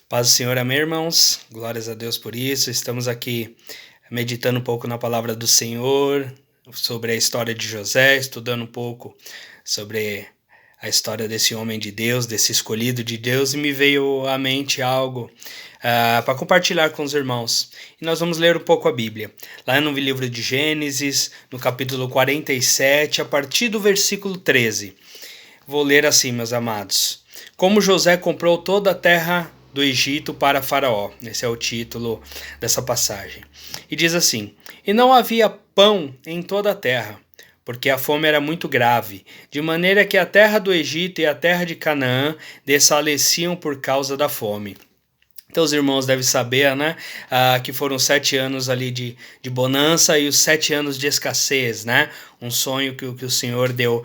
Paz do Senhor, amém, irmãos? Glórias a Deus por isso. Estamos aqui meditando um pouco na palavra do Senhor, sobre a história de José, estudando um pouco sobre a história desse homem de Deus, desse escolhido de Deus, e me veio à mente algo para compartilhar com os irmãos. E nós vamos ler um pouco a Bíblia. Lá no livro de Gênesis, no capítulo 47, a partir do versículo 13. Vou ler assim, meus amados. Como José comprou toda a terra do Egito para Faraó. Esse é o título dessa passagem. E diz assim: E não havia pão em toda a terra, porque a fome era muito grave, de maneira que a terra do Egito e a terra de Canaã desfaleciam por causa da fome. Então os irmãos devem saber, né, que foram 7 anos ali de bonança e os 7 anos de escassez, né? Um sonho que o Senhor deu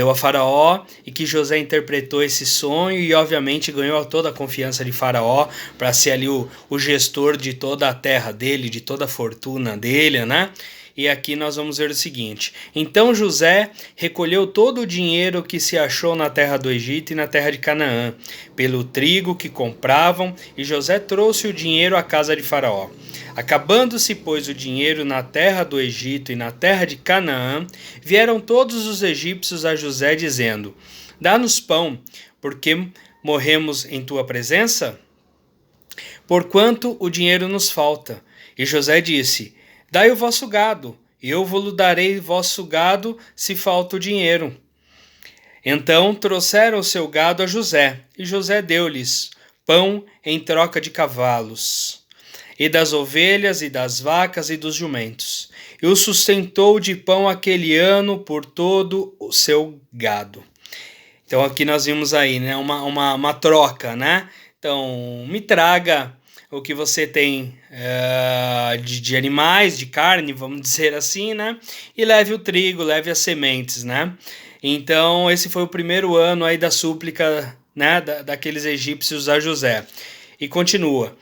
a Faraó e que José interpretou esse sonho e obviamente ganhou toda a confiança de Faraó para ser ali o gestor de toda a terra dele, de toda a fortuna dele, né? E aqui nós vamos ver o seguinte: Então José recolheu todo o dinheiro que se achou na terra do Egito e na terra de Canaã, pelo trigo que compravam, e José trouxe o dinheiro à casa de Faraó. Acabando-se, pois, o dinheiro na terra do Egito e na terra de Canaã, vieram todos os egípcios a José, dizendo: Dá-nos pão, porque morremos em tua presença? Porquanto o dinheiro nos falta. E José disse: Dai o vosso gado, e eu vos darei vosso gado, se falta o dinheiro. Então trouxeram o seu gado a José, e José deu-lhes pão em troca de cavalos, e das ovelhas, e das vacas, e dos jumentos. E o sustentou de pão aquele ano por todo o seu gado. Então aqui nós vimos aí, né, uma troca, né? Então, me traga o que você tem de animais, de carne, vamos dizer assim, né? E leve o trigo, leve as sementes, né? Então, esse foi o primeiro ano aí da súplica, né, daqueles egípcios a José. E continua,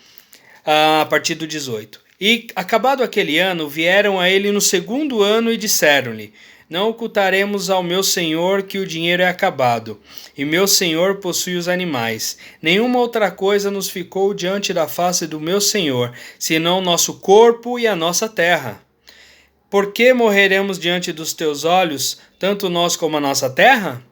a partir do 18. E, acabado aquele ano, vieram a ele no segundo ano e disseram-lhe: Não ocultaremos ao meu senhor que o dinheiro é acabado, e meu senhor possui os animais. Nenhuma outra coisa nos ficou diante da face do meu senhor, senão nosso corpo e a nossa terra. Por que morreremos diante dos teus olhos, tanto nós como a nossa terra?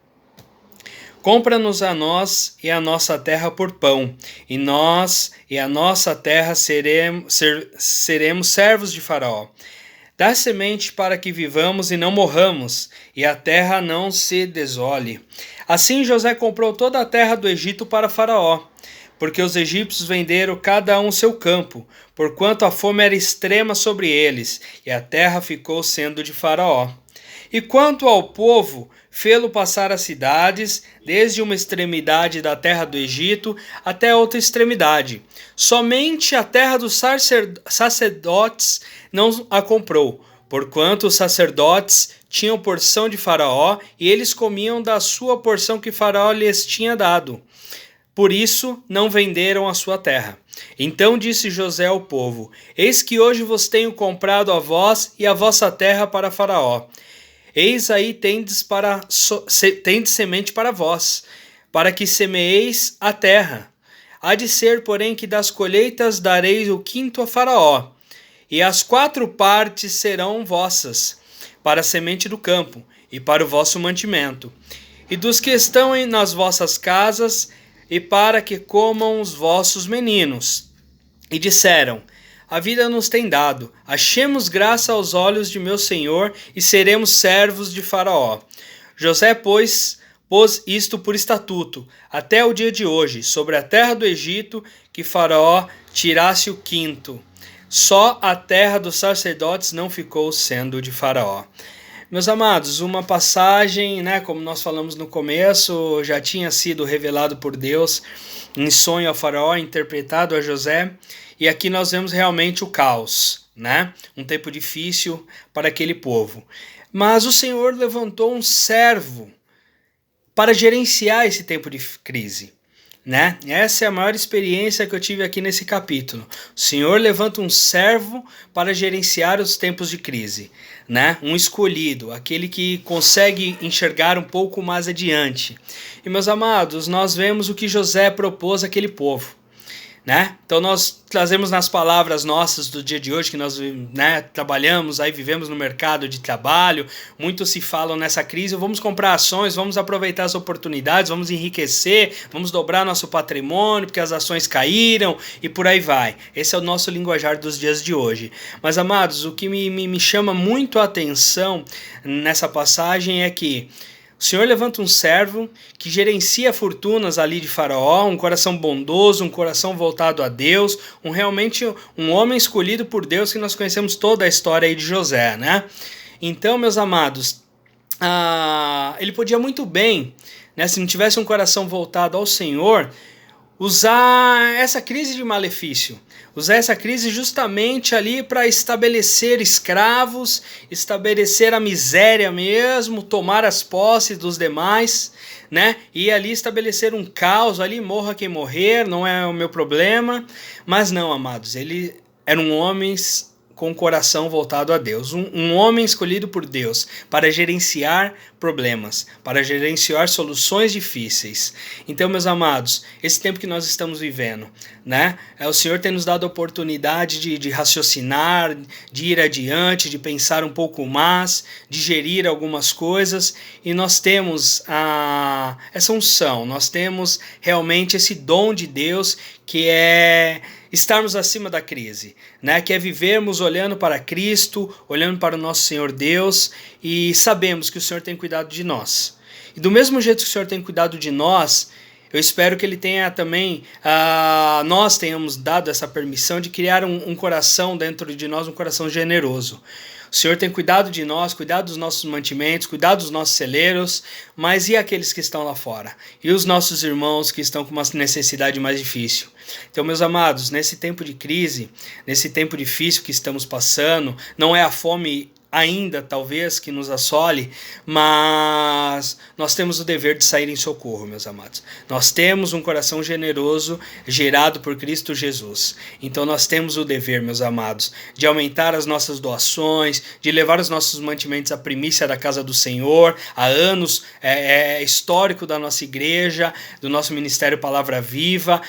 Compra-nos a nós e a nossa terra por pão, e nós e a nossa terra seremos servos de Faraó. Dá semente para que vivamos e não morramos, e a terra não se desole. Assim José comprou toda a terra do Egito para Faraó, porque os egípcios venderam cada um seu campo, porquanto a fome era extrema sobre eles, e a terra ficou sendo de Faraó. E quanto ao povo, fê-lo passar as cidades, desde uma extremidade da terra do Egito até outra extremidade. Somente a terra dos sacerdotes não a comprou, porquanto os sacerdotes tinham porção de Faraó, e eles comiam da sua porção que Faraó lhes tinha dado. Por isso não venderam a sua terra. Então disse José ao povo: Eis que hoje vos tenho comprado a vós e a vossa terra para Faraó. Eis aí tendes semente para vós, para que semeeis a terra. Há de ser, porém, que das colheitas dareis o quinto a Faraó, e as 4 partes serão vossas, para a semente do campo, e para o vosso mantimento, e dos que estão nas vossas casas, e para que comam os vossos meninos. E disseram: A vida nos tem dado, achemos graça aos olhos de meu senhor e seremos servos de Faraó. José, pois, pôs isto por estatuto, até o dia de hoje, sobre a terra do Egito, que Faraó tirasse o quinto. Só a terra dos sacerdotes não ficou sendo de Faraó. Meus amados, uma passagem, né, como nós falamos no começo, já tinha sido revelado por Deus em sonho a Faraó, interpretado a José, e aqui nós vemos realmente o caos, né? Um tempo difícil para aquele povo. Mas o Senhor levantou um servo para gerenciar esse tempo de crise, né? Essa é a maior experiência que eu tive aqui nesse capítulo. O Senhor levanta um servo para gerenciar os tempos de crise, né? Um escolhido, aquele que consegue enxergar um pouco mais adiante. E meus amados, nós vemos o que José propôs àquele povo, né? Então nós trazemos nas palavras nossas do dia de hoje, que nós, né, trabalhamos, aí vivemos no mercado de trabalho, muitos se falam nessa crise, vamos comprar ações, vamos aproveitar as oportunidades, vamos enriquecer, vamos dobrar nosso patrimônio, porque as ações caíram, e por aí vai. Esse é o nosso linguajar dos dias de hoje. Mas, amados, o que me chama muito a atenção nessa passagem é que o Senhor levanta um servo que gerencia fortunas ali de Faraó, um coração bondoso, um coração voltado a Deus, realmente um homem escolhido por Deus, que nós conhecemos toda a história aí de José, né? Então, meus amados, ele podia muito bem, né, se não tivesse um coração voltado ao Senhor, usar essa crise de malefício, usar essa crise justamente ali para estabelecer escravos, estabelecer a miséria mesmo, tomar as posses dos demais, né? E ali estabelecer um caos, ali morra quem morrer, não é o meu problema. Mas não, amados, ele era um homem com o coração voltado a Deus, um homem escolhido por Deus para gerenciar problemas, para gerenciar soluções difíceis. Então, meus amados, esse tempo que nós estamos vivendo, né, o Senhor tem nos dado a oportunidade de raciocinar, de ir adiante, de pensar um pouco mais, de gerir algumas coisas, e nós temos essa unção, nós temos realmente esse dom de Deus, que é estarmos acima da crise, né? Que é vivermos olhando para Cristo, olhando para o nosso Senhor Deus, e sabemos que o Senhor tem cuidado de nós. E do mesmo jeito que o Senhor tem cuidado de nós, eu espero que Ele tenha também, nós tenhamos dado essa permissão de criar um coração dentro de nós, um coração generoso. O Senhor tem cuidado de nós, cuidado dos nossos mantimentos, cuidado dos nossos celeiros, mas e aqueles que estão lá fora? E os nossos irmãos que estão com uma necessidade mais difícil? Então, meus amados, nesse tempo de crise, nesse tempo difícil que estamos passando, não é a fome ainda, talvez, que nos assole, mas nós temos o dever de sair em socorro, meus amados. Nós temos um coração generoso, gerado por Cristo Jesus. Então nós temos o dever, meus amados, de aumentar as nossas doações, de levar os nossos mantimentos à primícia da casa do Senhor. Há anos é histórico da nossa igreja, do nosso ministério Palavra Viva,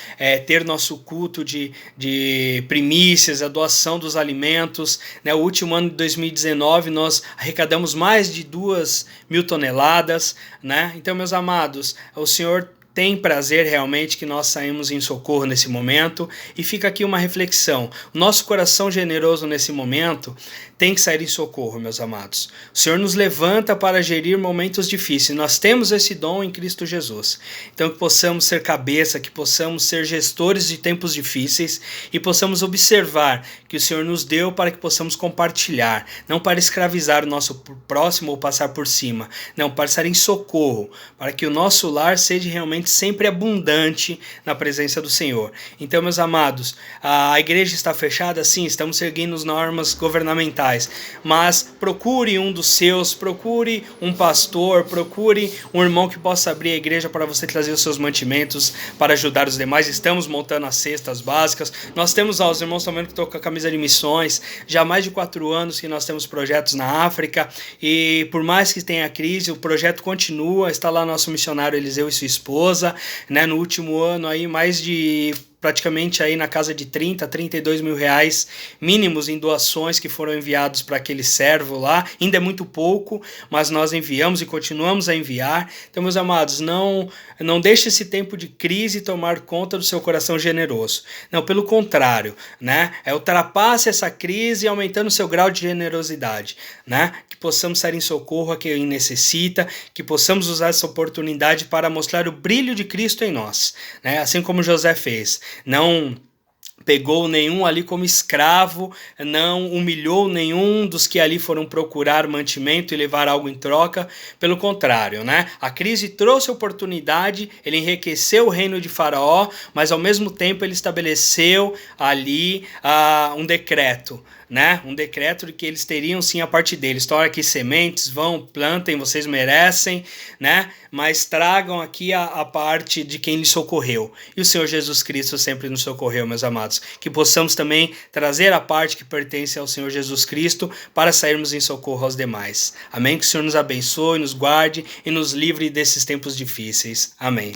ter nosso culto de primícias, a doação dos alimentos, né? O último ano de 2019 nós arrecadamos mais de 2.000 toneladas, né? Então, meus amados, o Senhor tem prazer realmente que nós saímos em socorro nesse momento, e fica aqui uma reflexão. O nosso coração generoso nesse momento tem que sair em socorro, meus amados. O Senhor nos levanta para gerir momentos difíceis. Nós temos esse dom em Cristo Jesus. Então, que possamos ser cabeça, que possamos ser gestores de tempos difíceis e possamos observar que o Senhor nos deu para que possamos compartilhar, não para escravizar o nosso próximo ou passar por cima, não, para estar em socorro, para que o nosso lar seja realmente sempre abundante na presença do Senhor. Então, meus amados, a igreja está fechada? Sim, estamos seguindo as normas governamentais, mas procure um dos seus, procure um pastor, procure um irmão que possa abrir a igreja para você trazer os seus mantimentos para ajudar os demais. Estamos montando as cestas básicas, nós temos os irmãos também que estão com a camisa de missões, já há mais de 4 anos que nós temos projetos na África, e por mais que tenha crise, o projeto continua. Está lá nosso missionário Eliseu e sua esposa, né? No último ano aí mais de praticamente aí na casa de 32 mil reais mínimos em doações que foram enviados para aquele servo lá. Ainda é muito pouco, mas nós enviamos e continuamos a enviar. Então, meus amados, não deixe esse tempo de crise tomar conta do seu coração generoso. Não, pelo contrário, né? Ultrapasse essa crise aumentando o seu grau de generosidade, né? Que possamos sair em socorro a quem necessita, que possamos usar essa oportunidade para mostrar o brilho de Cristo em nós, né? Assim como José fez. Não pegou nenhum ali como escravo, não humilhou nenhum dos que ali foram procurar mantimento e levar algo em troca. Pelo contrário, né? A crise trouxe oportunidade, ele enriqueceu o reino de Faraó, mas ao mesmo tempo ele estabeleceu ali um decreto, né? Um decreto de que eles teriam sim a parte deles. Então, aqui sementes, vão, plantem, vocês merecem, né? Mas tragam aqui a parte de quem lhes socorreu. E o Senhor Jesus Cristo sempre nos socorreu, meus amados. Que possamos também trazer a parte que pertence ao Senhor Jesus Cristo para sairmos em socorro aos demais. Amém? Que o Senhor nos abençoe, nos guarde e nos livre desses tempos difíceis. Amém.